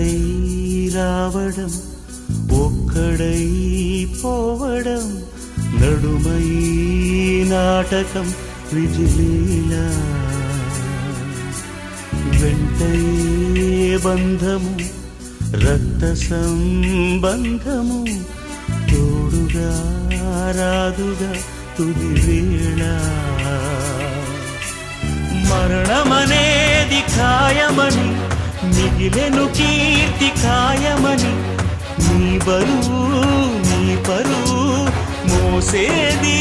ఒకడై రావడం ఒక్కడై పోవడం నడుమై నాటకం విజిలీలా వెంటయే బంధము రక్త సంబంధము తోడుగా రాదుగా తుది వేళ మరణమనేది ఖాయమని మిగిలెను కీర్తి ఖాయమని నీ బరువు నీ పరువు మోసేది